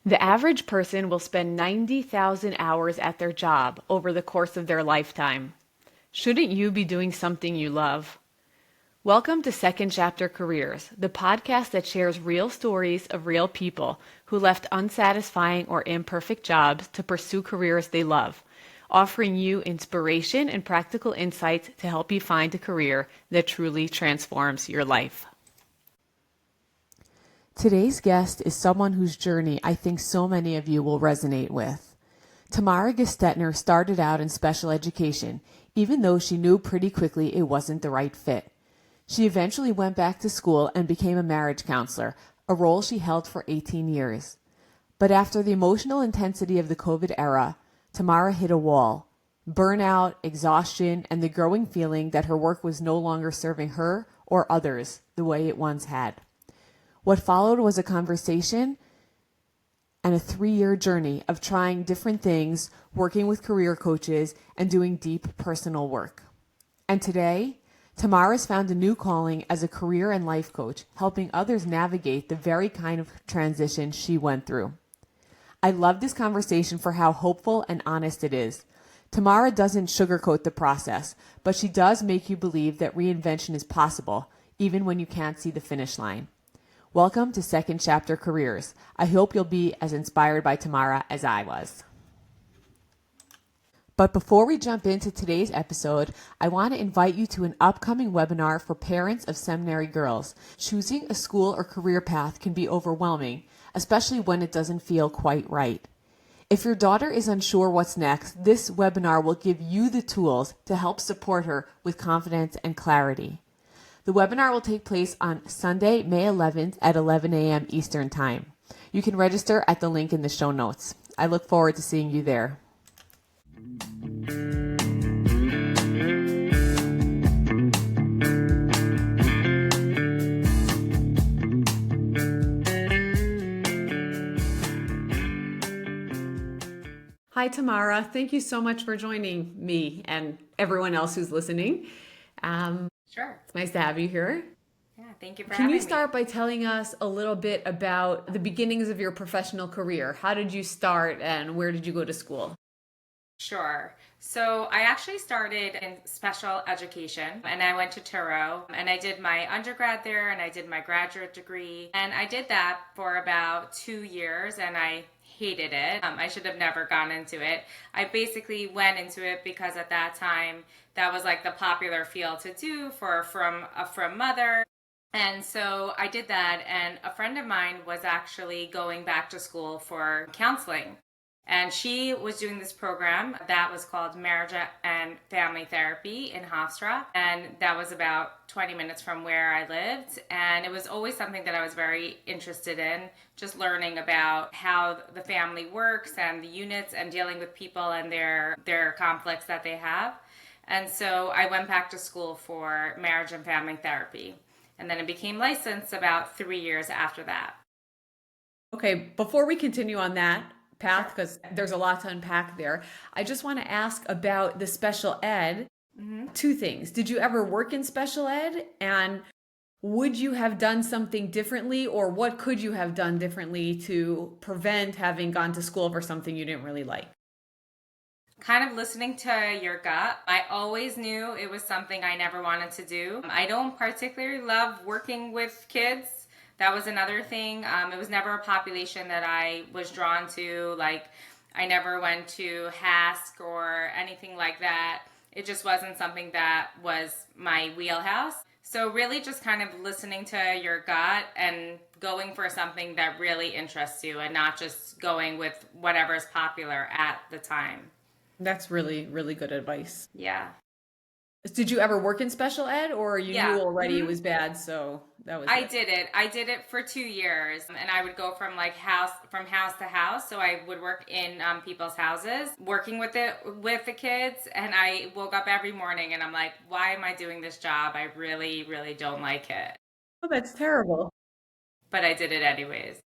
The average person will spend 90,000 hours at their job over the course of their lifetime. Shouldn't you be doing something you love? Welcome to Second Chapter Careers, the podcast that shares real stories of real people who left unsatisfying or imperfect jobs to pursue careers they love, offering you inspiration and practical insights to help you find a career that truly transforms your life. Today's guest is someone whose journey I think so many of you will resonate with. Tamara Gestetner started out in special education, even though she knew pretty quickly it wasn't the right fit. She eventually went back to school and became a marriage counselor, a role she held for 18 years. But after the emotional intensity of the COVID era, Tamara hit a wall. Burnout, exhaustion, and the growing feeling that her work was no longer serving her or others the way it once had. What followed was a conversation and a 3-year journey of trying different things, working with career coaches, and doing deep personal work. And today, Tamara's found a new calling as a career and life coach, helping others navigate the very kind of transition she went through. I love this conversation for how hopeful and honest it is. Tamara doesn't sugarcoat the process, but she does make you believe that reinvention is possible, even when you can't see the finish line. Welcome to Second Chapter Careers. I hope you'll be as inspired by Tamara as I was. But before we jump into today's episode, I want to invite you to an upcoming webinar for parents of seminary girls. Choosing a school or career path can be overwhelming, especially when it doesn't feel quite right. If your daughter is unsure what's next, this webinar will give you the tools to help support her with confidence and clarity. The webinar will take place on Sunday, May 11th at 11 a.m. Eastern Time. You can register at the link in the show notes. I look forward to seeing you there. Hi, Tamara. Thank you so much for joining me and everyone else who's listening. Sure. It's nice to have you here. Yeah, thank you for Can having you me. start by telling us a little bit about the beginnings of your professional career? How did you start and where did you go to school? Sure. So I actually started in special education and I went to Turo and I did my undergrad there and I did my graduate degree. And I did that for about 2 years and I hated it. I should have never gone into it. I basically went into it because at that time that was like the popular field to do from mother. And so I did that, and a friend of mine was actually going back to school for counseling. And she was doing this program that was called Marriage and Family Therapy in Hofstra. And that was about 20 minutes from where I lived. And it was always something that I was very interested in, just learning about how the family works and the units and dealing with people and their conflicts that they have. And so I went back to school for marriage and family therapy. And then I became licensed about 3 years after that. Okay, before we continue on that path, because there's a lot to unpack there, I just want to ask about the special ed. Mm-hmm. 2 things. Did you ever work in special ed? And would you have done something differently, or what could you have done differently to prevent having gone to school for something you didn't really like? Kind of listening to your gut. I always knew it was something I never wanted to do. I don't particularly love working with kids. That was another thing. It was never a population that I was drawn to. Like, I never went to HASC or anything like that. It just wasn't something that was my wheelhouse. So really just kind of listening to your gut and going for something that really interests you and not just going with whatever is popular at the time. That's really, really good advice. Yeah. Did you ever work in special ed, or you Yeah. knew already it Mhm. was bad, so that was I it? did it. I did it for 2 years, and I would go from house to house. So I would work in people's houses, working with the kids. And I woke up every morning, and I'm like, why am I doing this job? I really, really don't like it, Oh, that's terrible. but I did it anyways.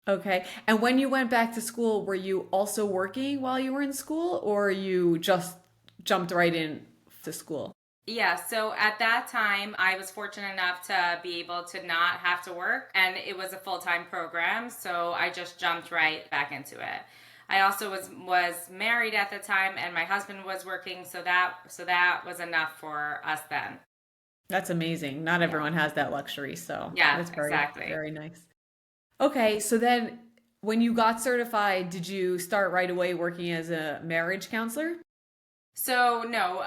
Okay. And when you went back to school, were you also working while you were in school, or you just jumped right in to school? Yeah, so at that time, I was fortunate enough to be able to not have to work, and it was a full-time program, so I just jumped right back into it. I also was married at the time, and my husband was working, so that was enough for us then. That's amazing. Not Yeah, everyone has that luxury, so yeah, that's very, exactly. very nice. Okay, so then when you got certified, did you start right away working as a marriage counselor? So no,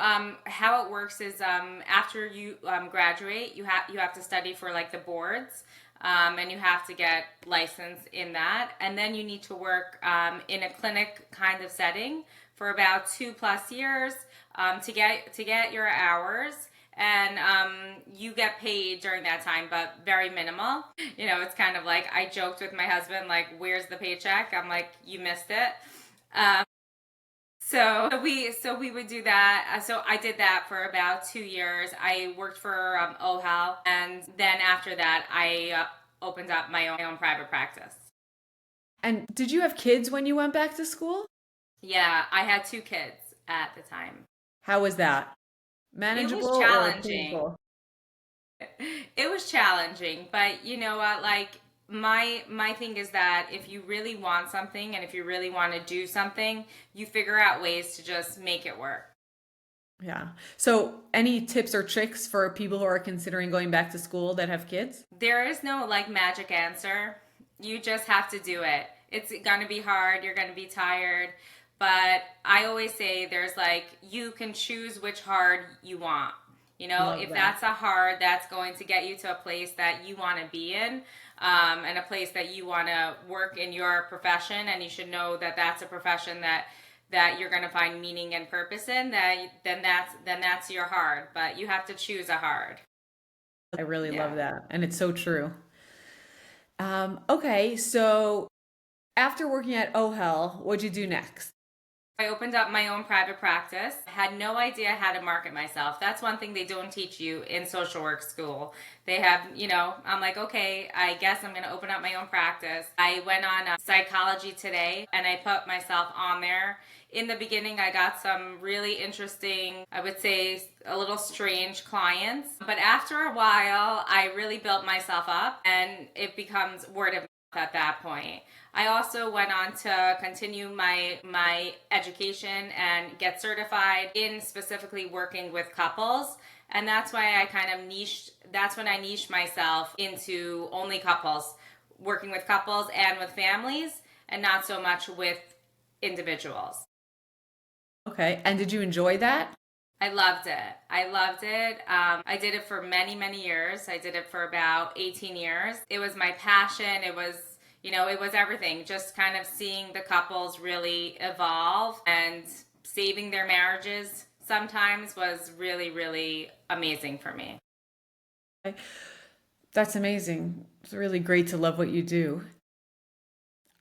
how it works is after you graduate, you have to study for like the boards, and you have to get licensed in that, and then you need to work in a clinic kind of setting for about 2+ years to get your hours. And you get paid during that time, but very minimal. It's kind of like I joked with my husband, like, "Where's the paycheck?" I'm like, "You missed it." Um, so we would do that. So I did that for about 2 years. I worked for OHEL, and then after that, I opened up my own private practice. And did you have kids when you went back to school? Yeah, I had 2 kids at the time. How was that? It Manageable was or challenging. painful? It was challenging, but you know what? Like my thing is that if you really want something and if you really want to do something, you figure out ways to just make it work. Yeah. So, any tips or tricks for people who are considering going back to school that have kids? There is no like magic answer. You just have to do it. It's gonna be hard, you're gonna be tired. But I always say there's like, you can choose which hard you want. Love If that. that's a hard that's going to get you to a place that you want to be in, and a place that you want to work in your profession, and you should know that that's a profession that you're going to find meaning and purpose in, then that's your hard. But you have to choose a hard. I really Yeah. love that. And it's so true. Okay, so after working at OHEL, what'd you do next? I opened up my own private practice. Had no idea how to market myself. That's one thing they don't teach you in social work school. They have, I'm like, okay, I guess I'm going to open up my own practice. I went on Psychology Today and I put myself on there. In the beginning, I got some really interesting, I would say a little strange clients. But after a while, I really built myself up and it becomes word of mouth at that point. I also went on to continue my education and get certified in specifically working with couples. And that's why I kind of that's when I niched myself into only couples, working with couples and with families, and not so much with individuals. Okay, and did you enjoy that? I loved it. I loved it. I did it for many, many years. I did it for about 18 years. It was my passion. It was everything. Just kind of seeing the couples really evolve and saving their marriages sometimes was really, really amazing for me. Okay. That's amazing. It's really great to love what you do.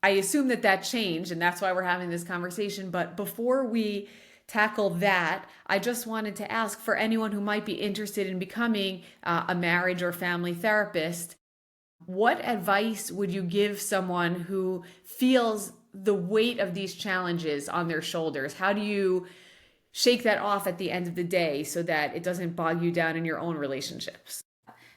I assume that that changed, and that's why we're having this conversation. But before we tackle that, I just wanted to ask for anyone who might be interested in becoming a marriage or family therapist, what advice would you give someone who feels the weight of these challenges on their shoulders? How do you shake that off at the end of the day so that it doesn't bog you down in your own relationships?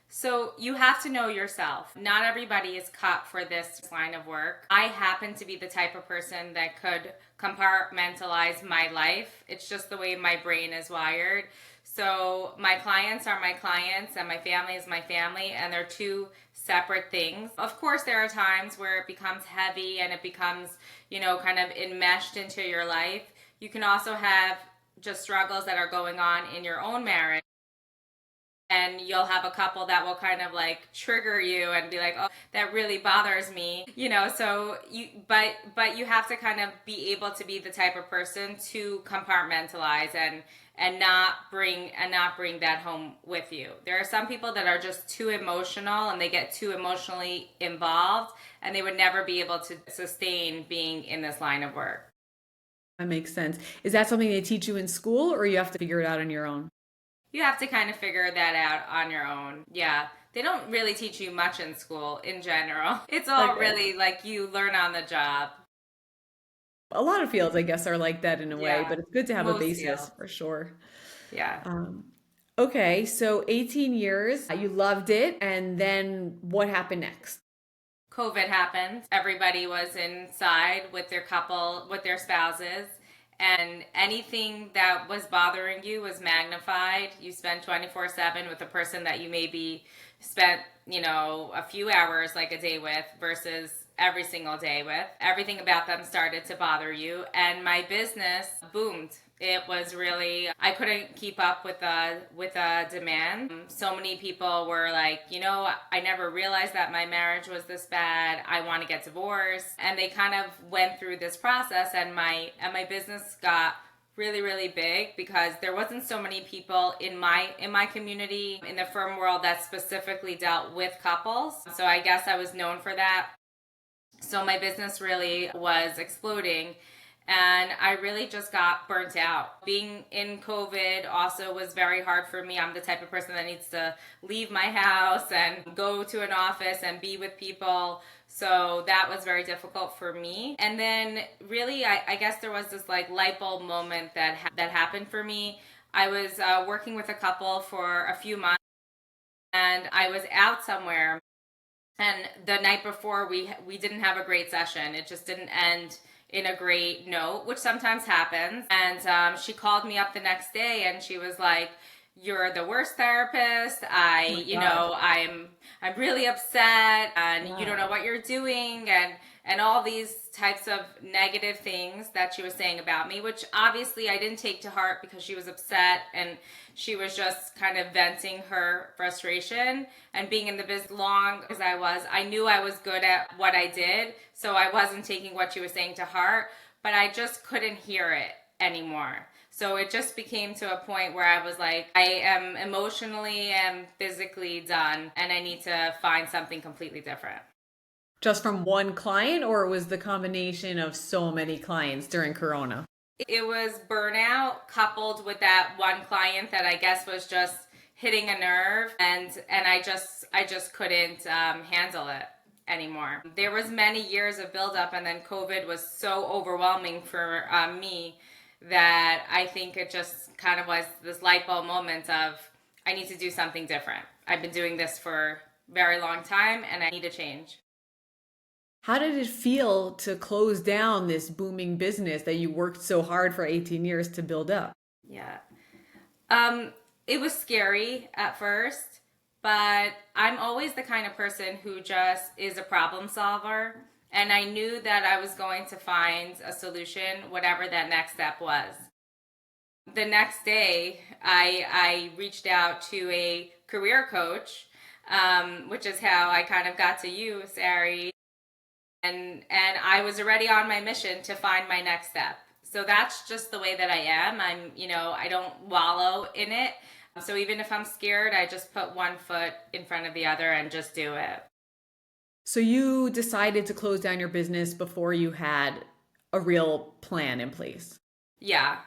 So you have to know yourself. Not everybody is cut for this line of work. I happen to be the type of person that could compartmentalize my life. It's just the way my brain is wired. So my clients are my clients and my family is my family, and they're two separate things. Of course, there are times where it becomes heavy and it becomes, kind of enmeshed into your life. You can also have just struggles that are going on in your own marriage, and you'll have a couple that will kind of like trigger you and be like, oh, that really bothers me, so you have to kind of be able to be the type of person to compartmentalize and not bring that home with you. There are some people that are just too emotional and they get too emotionally involved, and they would never be able to sustain being in this line of work. That makes sense. Is that something they teach you in school or you have to figure it out on your own? You have to kind of figure that out on your own. Yeah. They don't really teach you much in school in general. It's all Okay. really like you learn on the job. A lot of fields, I guess, are like that in a way, Yeah. but it's good to have a Most basis fields. for sure. Yeah. Um, Okay, so 18 years, you loved it, and then what happened next? COVID happened. Everybody was inside with their couple, with their spouses, and anything that was bothering you was magnified. You spent 24/7 with a person that you maybe spent, a few hours like a day with versus every single day with. Everything about them started to bother you, and my business boomed. It was really, I couldn't keep up with the demand. So many people were like, I never realized that my marriage was this bad. I want to get divorced. And they kind of went through this process, and my business got really, really big because there wasn't so many people in my community, in the firm world, that specifically dealt with couples. So I guess I was known for that. So my business really was exploding, and I really just got burnt out. Being in COVID also was very hard for me. I'm the type of person that needs to leave my house and go to an office and be with people. So that was very difficult for me. And then really, I guess there was this like light bulb moment that happened for me. I was working with a couple for a few months, and I was out somewhere, and the night before we didn't have a great session. It just didn't end in a great note, which sometimes happens. And she called me up the next day, and she was like, "You're the worst therapist. Oh my God. I'm really upset, and you don't know Wow. what you're doing," and all these types of negative things that she was saying about me, which obviously I didn't take to heart because she was upset, and she was just kind of venting her frustration. And being in the business long as I knew I was good at what I did, so I wasn't taking what she was saying to heart, but I just couldn't hear it anymore. So it just became to a point where I was like, I am emotionally and physically done, and I need to find something completely different. Just from one client, or it was the combination of so many clients during Corona? It was burnout coupled with that one client that I guess was just hitting a nerve, and I just couldn't handle it anymore. There was many years of buildup, and then COVID was so overwhelming for me that I think it just kind of was this light bulb moment of, I need to do something different. I've been doing this for a very long time, and I need a change. How did it feel to close down this booming business that you worked so hard for 18 years to build up? Yeah. Um, it was scary at first, but I'm always the kind of person who just is a problem solver. And I knew that I was going to find a solution, whatever that next step was. The next day, I reached out to a career coach, which is how I kind of got to you, Sari. And I was already on my mission to find my next step. So that's just the way that I am. I don't wallow in it. So even if I'm scared, I just put one foot in front of the other and just do it. So you decided to close down your business before you had a real plan in place. Yeah.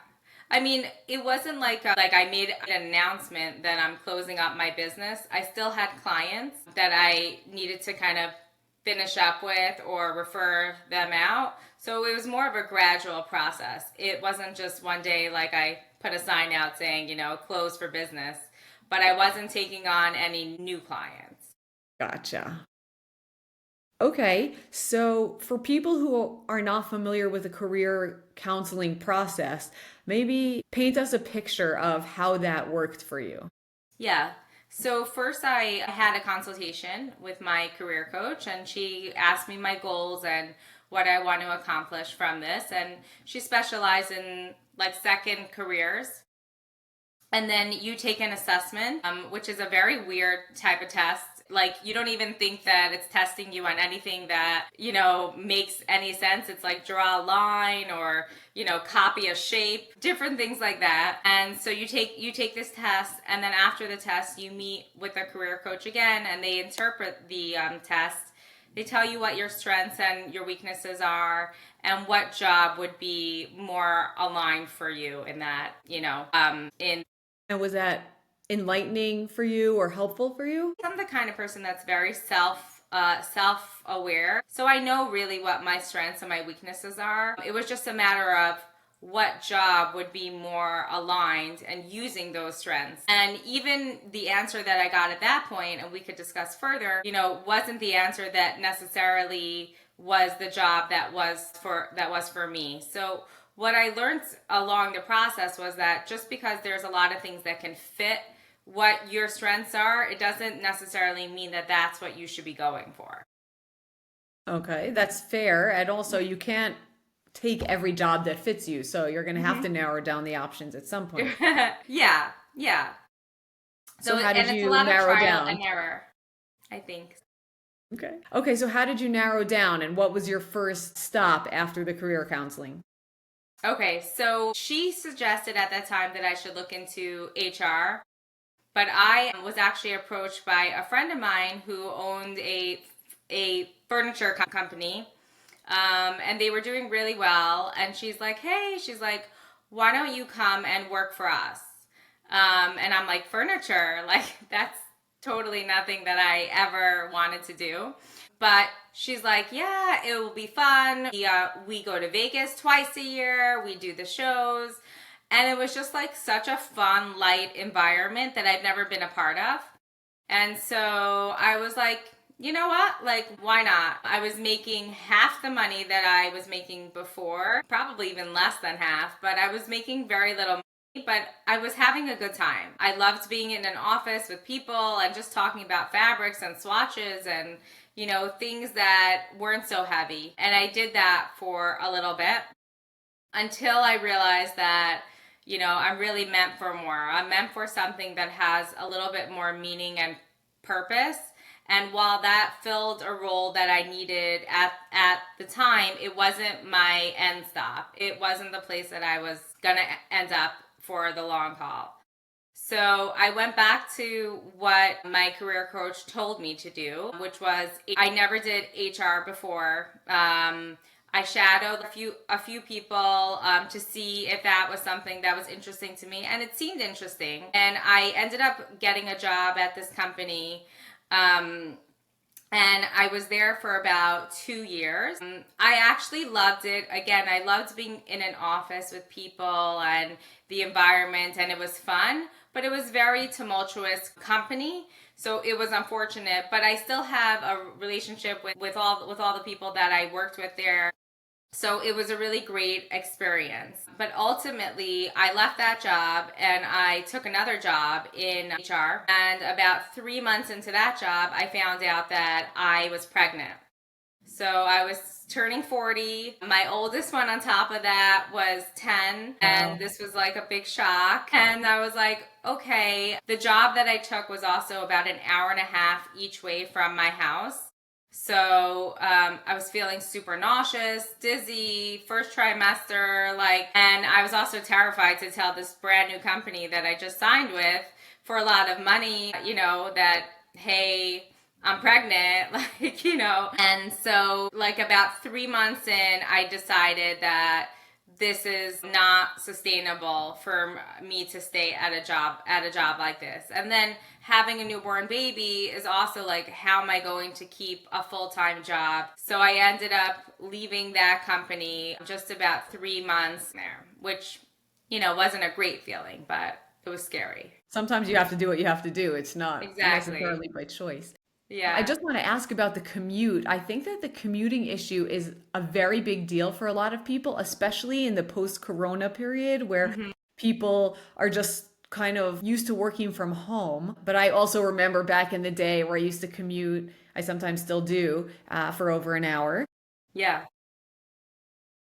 I mean, it wasn't like I made an announcement that I'm closing up my business. I still had clients that I needed to kind of finish up with or refer them out. So it was more of a gradual process. It wasn't just one day like I put a sign out saying, close for business, but I wasn't taking on any new clients. Gotcha. Okay, so for people who are not familiar with the career counseling process, maybe paint us a picture of how that worked for you. Yeah. So first I had a consultation with my career coach, and she asked me my goals and what I want to accomplish from this, and she specialized in like second careers. And then you take an assessment, which is a very weird type of test. Like, you don't even think that it's testing you on anything that, makes any sense. It's like draw a line or, copy a shape, different things like that. And so you take this test, and then after the test, you meet with a career coach again, and they interpret the test. They tell you what your strengths and your weaknesses are, and what job would be more aligned for you in that, in And was that enlightening for you or helpful for you? I'm the kind of person that's very self aware, so I know really what my strengths and my weaknesses are. It was just a matter of what job would be more aligned and using those strengths. And even the answer that I got at that point, and we could discuss further, wasn't the answer that necessarily was the job that was for me. So what I learned along the process was that just because there's a lot of things that can fit what your strengths are, it doesn't necessarily mean that that's what you should be going for. Okay, that's fair. And also, you can't take every job that fits you. So you're going to have to narrow down the options at some point. Yeah, yeah. So how did and it's a you lot of narrow trial down? and error, I think. Okay. Okay, so how did you narrow down and what was your first stop after the career counseling? Okay, so she suggested at that time that I should look into HR, but I was actually approached by a friend of mine who owned a furniture company, and they were doing really well. And she's like, "Hey," she's like, "why don't you come and work for us?" And I'm like, "Furniture? Like that's totally nothing that I ever wanted to do." But she's like, "Yeah, it will be fun. We go to Vegas twice a year. We do the shows." And it was just like such a fun, light environment that I've never been a part of. And so I was like, you know what? Like, why not? I was making half the money that I was making before, probably even less than half, but I was making very little money, but I was having a good time. I loved being in an office with people and just talking about fabrics and swatches and, things that weren't so heavy. And I did that for a little bit until I realized that I'm really meant for more. I'm meant for something that has a little bit more meaning and purpose. And while that filled a role that I needed at the time, it wasn't my end stop. It wasn't the place that I was going to end up for the long haul. So I went back to what my career coach told me to do, which was I never did HR before. I shadowed a few people to see if that was something that was interesting to me, and it seemed interesting. And I ended up getting a job at this company. And I was there for about 2 years. I actually loved it. Again, I loved being in an office with people and the environment, and it was fun, but it was very tumultuous company. So it was unfortunate, but I still have a relationship with all the people that I worked with there. So it was a really great experience. But ultimately, I left that job and I took another job in HR. And about 3 months into that job, I found out that I was pregnant. So I was turning 40. My oldest one on top of that was 10. And this was like a big shock. And I was like, okay. The job that I took was also about an hour and a half each way from my house. So I was feeling super nauseous, dizzy, first trimester, and I was also terrified to tell this brand new company that I just signed with for a lot of money, that, hey, I'm pregnant, And so about 3 months in, I decided that this is not sustainable for me to stay at a job like this. And then having a newborn baby is also like, how am I going to keep a full-time job? So I ended up leaving that company just about 3 months there, which, wasn't a great feeling, but it was scary. Sometimes you have to do what you have to do. It's not Exactly. necessarily by choice. Yeah. I just want to ask about the commute. I think that the commuting issue is a very big deal for a lot of people, especially in the post-corona period where people are just kind of used to working from home. But I also remember back in the day where I used to commute, I sometimes still do, for over an hour. Yeah.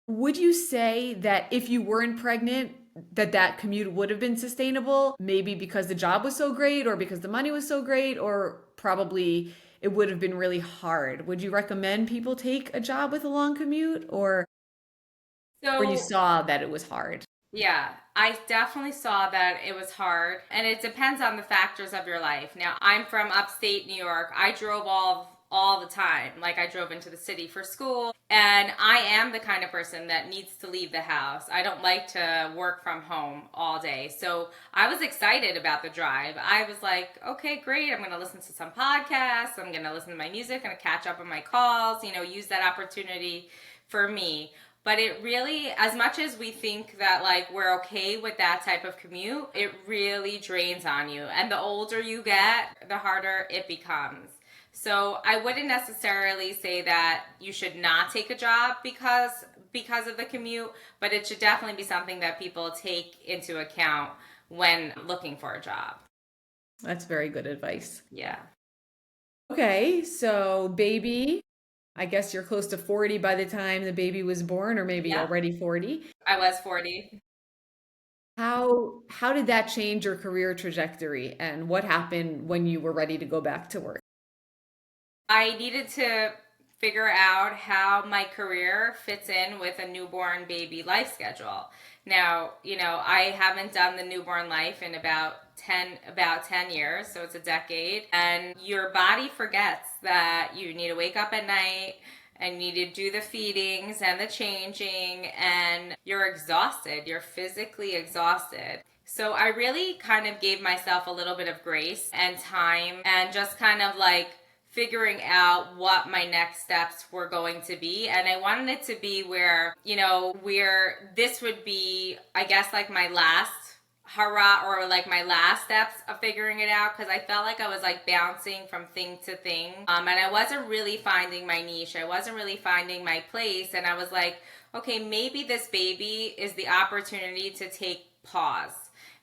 Would you say that if you weren't pregnant, that commute would have been sustainable? Maybe because the job was so great or because the money was so great, or probably it would have been really hard. Would you recommend people take a job with a long commute or you So saw that it was hard? yeah, I definitely saw that it was hard, and it depends on the factors of your life. Now, I'm from upstate New York. I drove all the time. Like I drove into the city for school, and I am the kind of person that needs to leave the house. I don't like to work from home all day. So, I was excited about the drive. I was like, okay, great. I'm going to listen to some podcasts. I'm going to listen to my music. I'm going to catch up on my calls, use that opportunity for me. But it really, as much as we think that like we're okay with that type of commute, it really drains on you. And the older you get, the harder it becomes. So I wouldn't necessarily say that you should not take a job because of the commute, but it should definitely be something that people take into account when looking for a job. That's very good advice. Yeah. Okay, so baby, I guess you're close to 40 by the time the baby was born, or maybe Yeah. already 40. I was 40. How did that change your career trajectory, and what happened when you were ready to go back to work? I needed to figure out how my career fits in with a newborn baby life schedule. Now, I haven't done the newborn life in about 10 years, so it's a decade, and your body forgets that you need to wake up at night and you need to do the feedings and the changing, and you're exhausted. You're physically exhausted. So I really kind of gave myself a little bit of grace and time and just kind of like figuring out what my next steps were going to be. And I wanted it to be where this would be, I guess, like my last hurrah, or like my last steps of figuring it out, because I felt like I was like bouncing from thing to thing. And I wasn't really finding my niche. I wasn't really finding my place. And I was like, okay, maybe this baby is the opportunity to take pause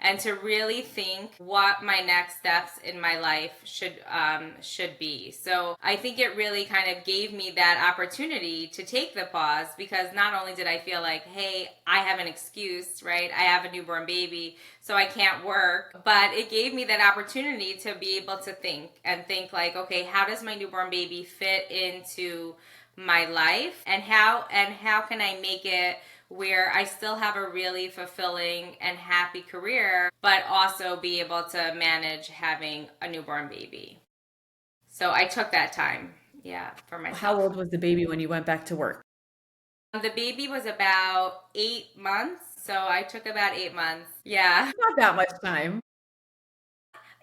and to really think what my next steps in my life should be. So I think it really kind of gave me that opportunity to take the pause, because not only did I feel like, hey, I have an excuse, right? I have a newborn baby, so I can't work, but it gave me that opportunity to be able to think like, okay, how does my newborn baby fit into my life, and how can I make it where I still have a really fulfilling and happy career, but also be able to manage having a newborn baby. So I took that time, for myself. How old was the baby when you went back to work? The baby was about 8 months, so I took about 8 months. Yeah. Not that much time.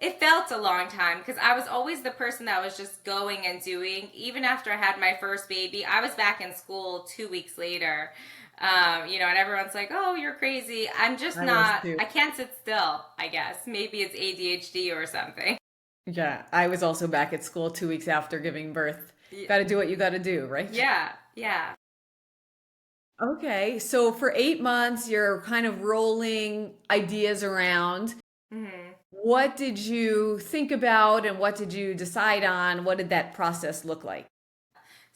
It felt a long time because I was always the person that was just going and doing. Even after I had my first baby, I was back in school 2 weeks later. And everyone's like, oh, you're crazy. I'm just not, I can't sit still, I guess. Maybe it's ADHD or something. Yeah, I was also back at school 2 weeks after giving birth. Got to do what you got to do, right? Yeah, yeah. Okay, so for 8 months, you're kind of rolling ideas around. Mm-hmm. What did you think about, and what did you decide on? What did that process look like?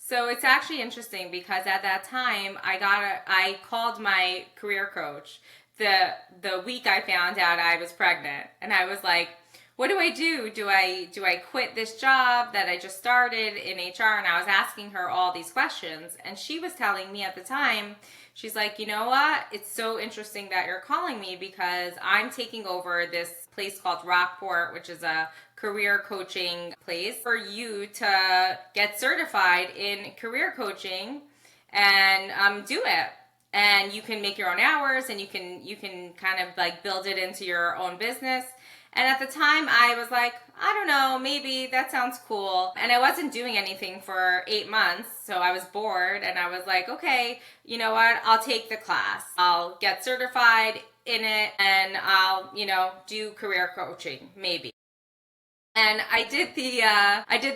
So it's actually interesting because at that time I called my career coach the week I found out I was pregnant, and I was like, what do I do? Do I quit this job that I just started in HR? And I was asking her all these questions, and she was telling me at the time, she's like, you know what? It's so interesting that you're calling me, because I'm taking over this place called Rockport, which is a career coaching place for you to get certified in career coaching and do it. And you can make your own hours, and you can kind of like build it into your own business. And at the time I was like, I don't know, maybe that sounds cool. And I wasn't doing anything for 8 months, so I was bored, and I was like, okay, you know what? I'll take the class. I'll get certified in it, and I'll, do career coaching, maybe. And I did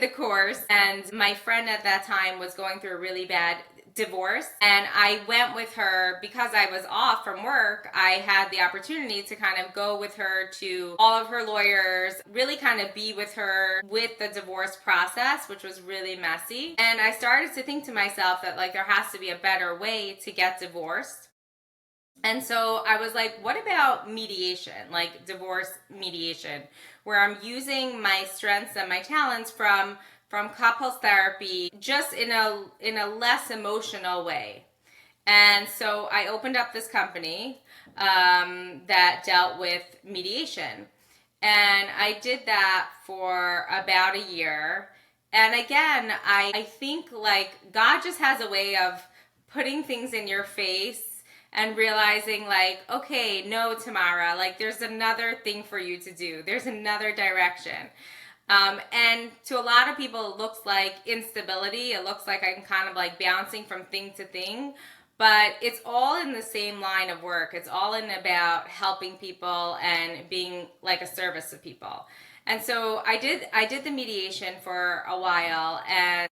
the course, and my friend at that time was going through a really bad divorce, and I went with her because I was off from work. I had the opportunity to kind of go with her to all of her lawyers, really kind of be with her with the divorce process, which was really messy. And I started to think to myself that like there has to be a better way to get divorced. And so I was like, what about mediation, like divorce mediation, where I'm using my strengths and my talents from couples therapy, just in a less emotional way. And so I opened up this company that dealt with mediation. And I did that for about a year. And again, I think like God just has a way of putting things in your face and realizing like, okay, no, Tamara, like there's another thing for you to do. There's another direction. And to a lot of people, it looks like instability. It looks like I'm kind of like bouncing from thing to thing. but it's all in the same line of work. It's all in about helping people and being like a service to people. And so I did the mediation for a while, and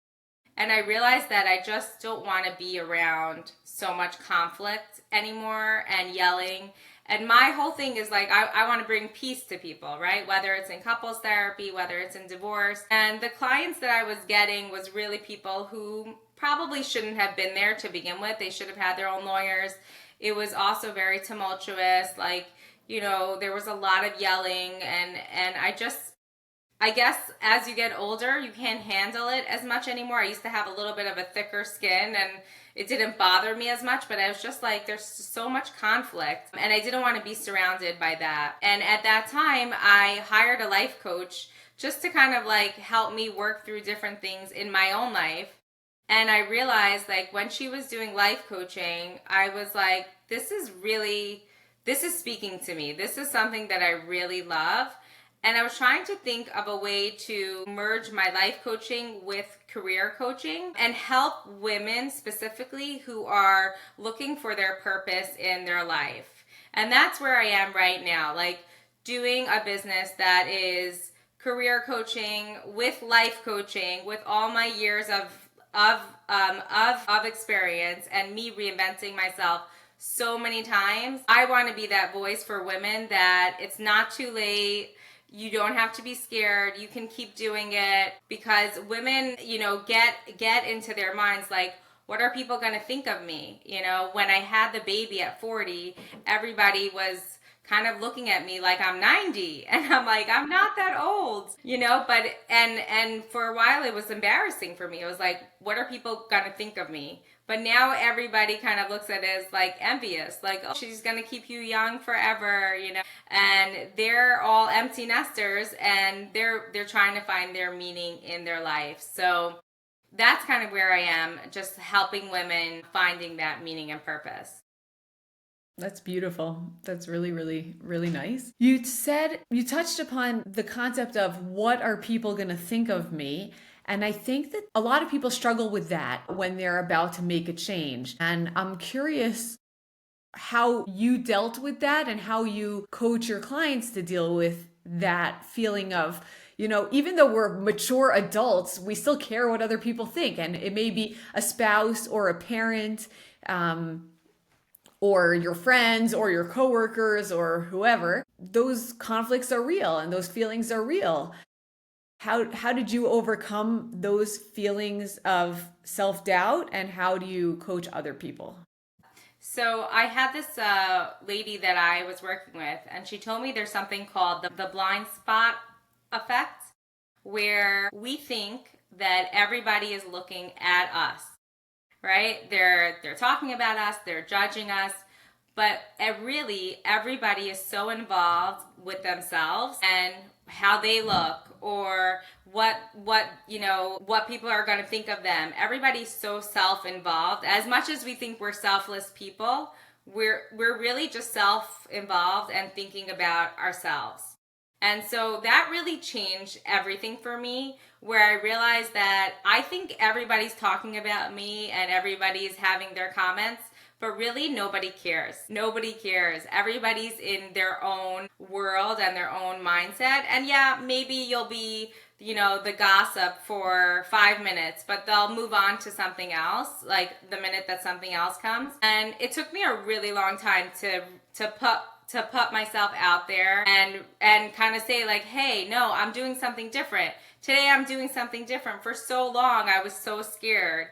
I realized that I just don't want to be around so much conflict anymore and yelling. And my whole thing is like, I want to bring peace to people, right? Whether it's in couples therapy, whether it's in divorce. And the clients that I was getting was really people who probably shouldn't have been there to begin with. They should have had their own lawyers. It was also very tumultuous. Like, there was a lot of yelling, and I guess as you get older, you can't handle it as much anymore. I used to have a little bit of a thicker skin, and it didn't bother me as much, but I was just like, there's so much conflict, and I didn't want to be surrounded by that. And at that time, I hired a life coach just to kind of like help me work through different things in my own life. And I realized, like, when she was doing life coaching, I was like, this is speaking to me. This is something that I really love. And I was trying to think of a way to merge my life coaching with career coaching and help women specifically who are looking for their purpose in their life. And that's where I am right now, like doing a business that is career coaching with life coaching, with all my years of experience and me reinventing myself so many times. I want to be that voice for women, that it's not too late. You don't have to be scared. You can keep doing it, because women, get into their minds like, what are people going to think of me? When I had the baby at 40, everybody was kind of looking at me like I'm 90, and I'm like, I'm not that old, but and for a while it was embarrassing for me. It was like, what are people going to think of me? But now everybody kind of looks at it as like envious, like, oh, she's going to keep you young forever, and they're all empty nesters, and they're trying to find their meaning in their life. So that's kind of where I am, just helping women finding that meaning and purpose. That's beautiful. That's really, really, really nice. You touched upon the concept of what are people going to think of me? And I think that a lot of people struggle with that when they're about to make a change. And I'm curious how you dealt with that and how you coach your clients to deal with that feeling of, even though we're mature adults, we still care what other people think. And it may be a spouse or a parent, or your friends or your coworkers or whoever. Those conflicts are real and those feelings are real. How did you overcome those feelings of self-doubt, and how do you coach other people? So I had this lady that I was working with, and she told me there's something called the blind spot effect, where we think that everybody is looking at us, right? They're talking about us, they're judging us, but really everybody is so involved with themselves and how they look, or what people are going to think of them. Everybody's so self-involved. As much as we think we're selfless people, we're really just self-involved and thinking about ourselves. And so that really changed everything for me, where I realized that I think everybody's talking about me and everybody's having their comments, but really nobody cares. Nobody cares. Everybody's in their own world and their own mindset. And yeah, maybe you'll be, the gossip for 5 minutes, but they'll move on to something else, like the minute that something else comes. And it took me a really long time to put myself out there and kind of say like, hey, no, I'm doing something different. Today I'm doing something different. For so long, I was so scared.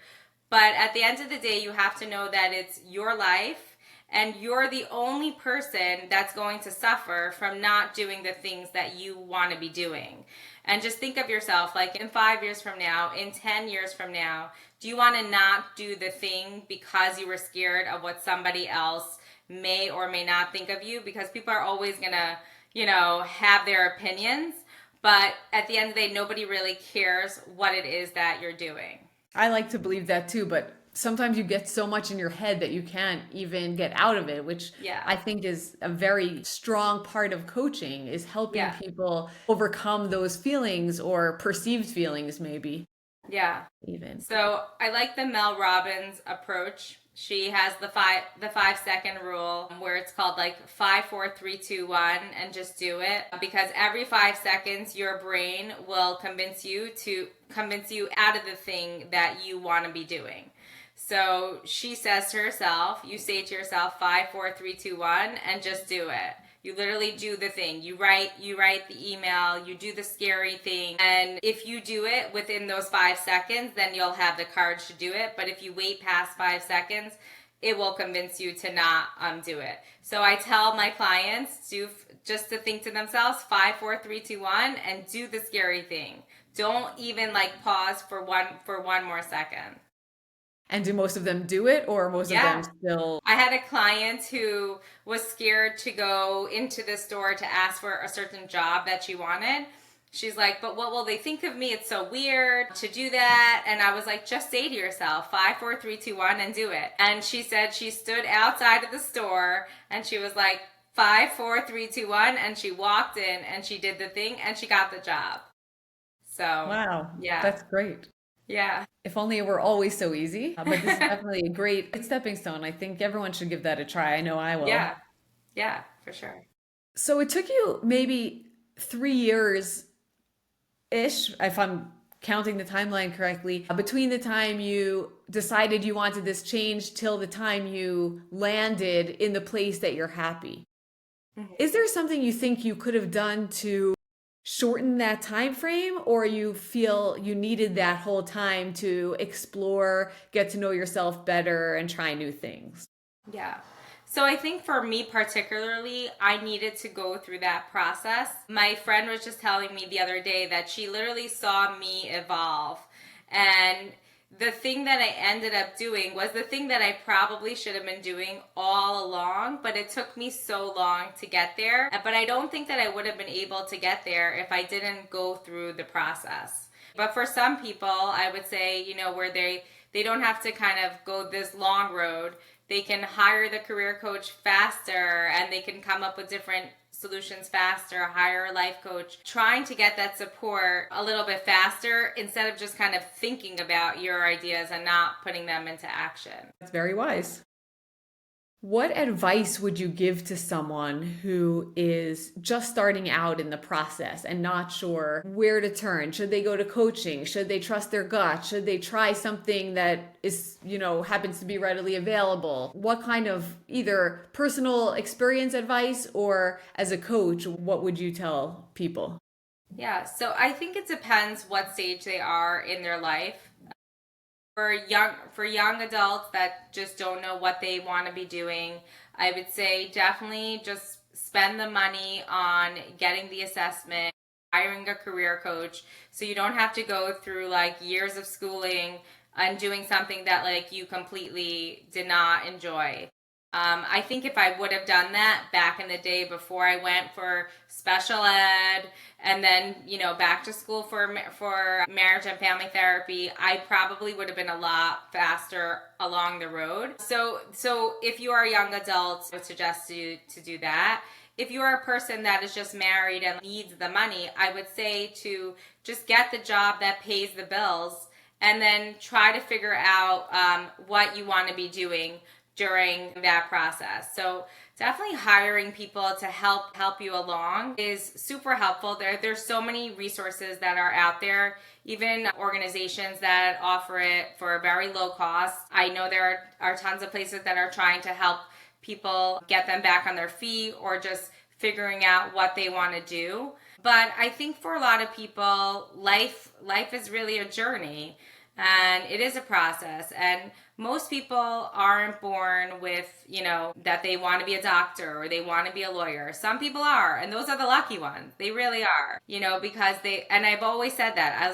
But at the end of the day, you have to know that it's your life, and you're the only person that's going to suffer from not doing the things that you want to be doing. And just think of yourself like in 5 years from now, in 10 years from now, do you want to not do the thing because you were scared of what somebody else may or may not think of you? Because people are always going to, have their opinions. But at the end of the day, nobody really cares what it is that you're doing. I like to believe that too, but sometimes you get so much in your head that you can't even get out of it, which I think is a very strong part of coaching, is helping people overcome those feelings or perceived feelings maybe. Yeah. even. So I like the Mel Robbins approach. She has the 5 second rule where it's called like 5, 4, 3, 2, 1, and just do it, because every 5 seconds your brain will convince you out of the thing that you want to be doing. So she says to herself, you say to yourself 5, 4, 3, 2, 1, and just do it. You literally do the thing. You write the email, you do the scary thing. And if you do it within those 5 seconds, then you'll have the courage to do it. But if you wait past 5 seconds, it will convince you to not do it. So I tell my clients just to think to themselves 5, 4, 3, 2, 1, and do the scary thing. Don't even like pause for one more second. And do most of them do it, or most of them still? I had a client who was scared to go into the store to ask for a certain job that she wanted. She's like, but what will they think of me? It's so weird to do that. And I was like, just say to yourself 5, 4, 3, 2, 1, and do it. And she said she stood outside of the store and she was like 5, 4, 3, 2, 1, and she walked in and she did the thing and she got the job. So Wow, yeah, that's great. yeah. If only it were always so easy. But this is definitely a great stepping stone. I think everyone should give that a try. I know I will. Yeah, for sure. So it took you maybe 3 years ish, if I'm counting the timeline correctly, between the time you decided you wanted this change till the time you landed in the place that you're happy. Mhm. Is there something you think you could have done to shorten that time frame, or you feel you needed that whole time to explore, get to know yourself better, and try new things? Yeah. So I think for me particularly, I needed to go through that process. My friend was just telling me the other day that she literally saw me evolve. And the thing that I ended up doing was the thing that I probably should have been doing all along, but it took me so long to get there. But I don't think that I would have been able to get there if I didn't go through the process. But for some people, I would say, where they don't have to kind of go this long road. They can hire the career coach faster and they can come up with different solutions faster, hire a life coach, trying to get that support a little bit faster instead of just kind of thinking about your ideas and not putting them into action. That's very wise. What advice would you give to someone who is just starting out in the process and not sure where to turn? Should they go to coaching? Should they trust their gut? Should they try something that is, happens to be readily available? What kind of either personal experience advice or as a coach, what would you tell people? Yeah, so I think it depends what stage they are in their life. For young adults that just don't know what they want to be doing, I would say definitely just spend the money on getting the assessment, hiring a career coach, so you don't have to go through like years of schooling and doing something that like you completely did not enjoy. I think if I would have done that back in the day before I went for special ed and then, back to school for marriage and family therapy, I probably would have been a lot faster along the road. So if you are a young adult, I would suggest you to do that. If you are a person that is just married and needs the money, I would say to just get the job that pays the bills and then try to figure out what you want to be doing during that process. So definitely hiring people to help you along is super helpful. There's so many resources that are out there, even organizations that offer it for a very low cost. I know there are tons of places that are trying to help people get them back on their feet or just figuring out what they want to do. But I think for a lot of people, life is really a journey. And it is a process. And most people aren't born with, that they want to be a doctor or they want to be a lawyer. Some people are, and those are the lucky ones. They really are, because and I've always said that. I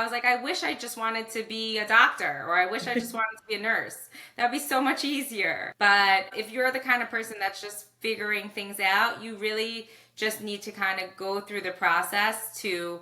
was like, I wish I just wanted to be a doctor, or I wish I just wanted to be a nurse. That'd be so much easier. But if you're the kind of person that's just figuring things out, you really just need to kind of go through the process to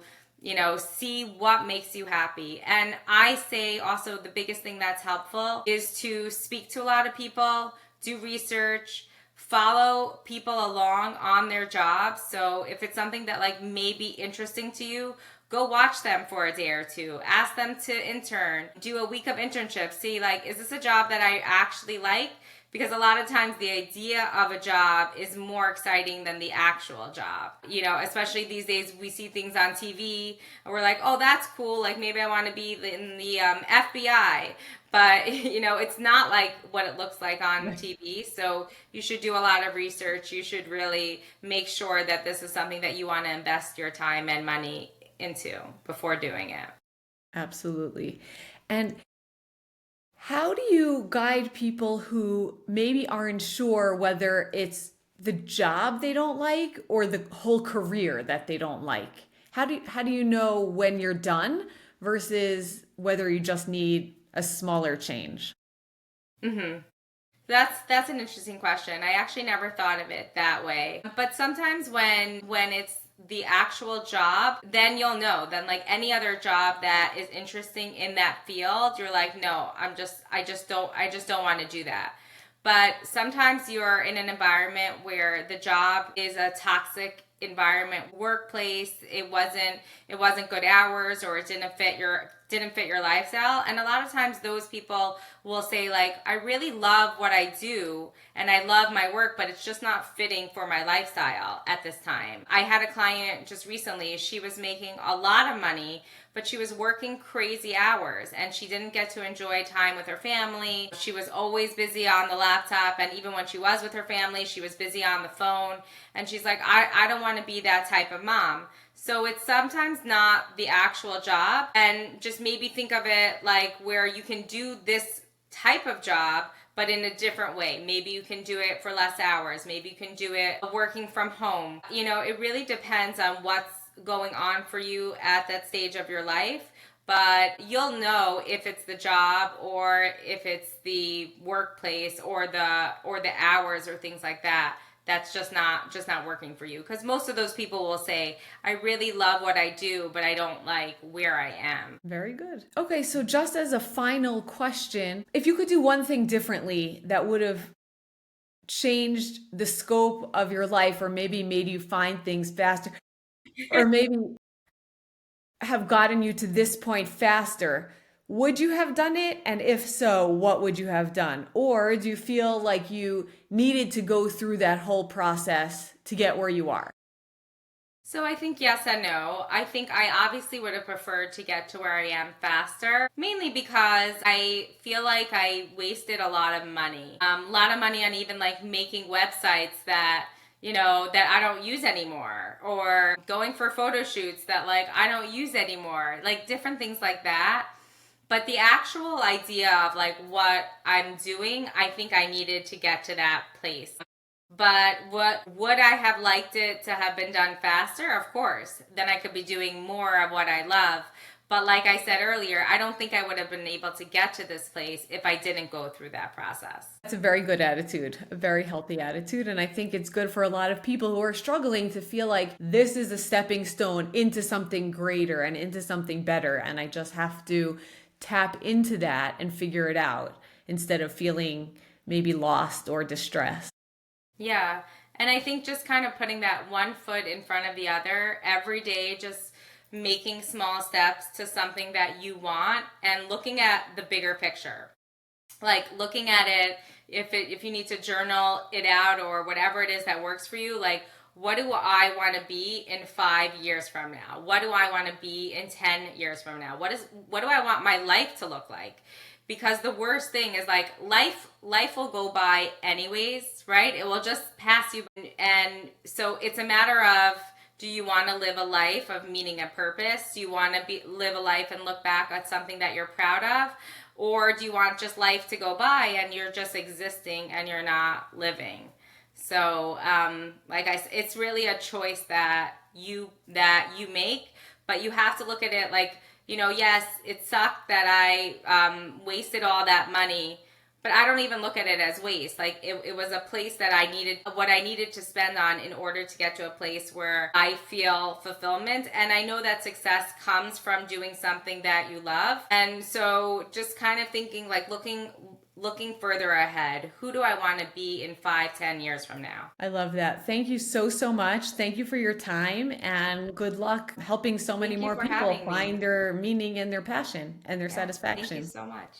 see what makes you happy. And I say also the biggest thing that's helpful is to speak to a lot of people, do research, follow people along on their jobs. So if it's something that like may be interesting to you, go watch them for a day or two, ask them to intern, do a week of internships, see like, is this a job that I actually like? Because a lot of times the idea of a job is more exciting than the actual job. You know, especially these days we see things on TV and we're like, oh, that's cool. Like maybe I want to be in the FBI. But, you know, it's not like what it looks like on TV. So you should do a lot of research. You should really make sure that this is something that you want to invest your time and money into before doing it. Absolutely. And how do you guide people who maybe aren't sure whether it's the job they don't like or the whole career that they don't like? How do you know when you're done versus whether you just need a smaller change? Mm-hmm. That's an interesting question. I actually never thought of it that way. But sometimes when it's the actual job, then you'll know. Then like any other job that is interesting in that field, you're like, no, I just don't want to do that. But sometimes you're in an environment where the job is a toxic environment, workplace. It wasn't good hours, or it didn't fit your lifestyle. And a lot of times those people will say like, I really love what I do and I love my work, but it's just not fitting for my lifestyle at this time. I had a client just recently, she was making a lot of money, but she was working crazy hours and she didn't get to enjoy time with her family. She was always busy on the laptop, and even when she was with her family, she was busy on the phone. And she's like, I don't want to be that type of mom. So it's sometimes not the actual job, and just maybe think of it like where you can do this type of job, but in a different way. Maybe you can do it for less hours. Maybe you can do it working from home. You know, it really depends on what's going on for you at that stage of your life. But you'll know if it's the job or if it's the workplace or the hours or things like that. That's just not working for you, because most of those people will say, I really love what I do, but I don't like where I am. Very good. Okay, so just as a final question, if you could do one thing differently that would have changed the scope of your life, or maybe made you find things faster, or maybe have gotten you to this point faster, would you have done it? And if so, what would you have done? Or do you feel like you needed to go through that whole process to get where you are? So I think yes and no. I think I obviously would have preferred to get to where I am faster, mainly because I feel like I wasted a lot of money. A lot of money on even like making websites that, you know, that I don't use anymore, or going for photo shoots that like I don't use anymore, like different things like that. But the actual idea of like what I'm doing, I think I needed to get to that place. But what would I have liked it to have been done faster? Of course. Then I could be doing more of what I love. But like I said earlier, I don't think I would have been able to get to this place if I didn't go through that process. That's a very good attitude, a very healthy attitude. And I think it's good for a lot of people who are struggling to feel like this is a stepping stone into something greater and into something better. And I just have to tap into that and figure it out instead of feeling maybe lost or distressed. Yeah. And I think just kind of putting that one foot in front of the other every day, just making small steps to something that you want and looking at the bigger picture. Like looking at it, if you need to journal it out or whatever it is that works for you, like what do I want to be in 5 years from now? What do I want to be in 10 years from now? What do I want my life to look like? Because the worst thing is like life will go by anyways, right? It will just pass you. And so it's a matter of, do you want to live a life of meaning and purpose? Do you want to live a life and look back at something that you're proud of? Or do you want just life to go by and you're just existing and you're not living? So, like I said, it's really a choice that you make, but you have to look at it like, you know, yes, it sucked that I wasted all that money, but I don't even look at it as waste. Like it was a place that what I needed to spend on in order to get to a place where I feel fulfillment. And I know that success comes from doing something that you love. And so just kind of thinking like looking looking further ahead. Who do I want to be in 5, 10 years from now? I love that. Thank you so, so much. Thank you for your time and good luck helping so many Thank you more for people having find me. their meaning and their passion and their Yeah, thank you satisfaction. so much.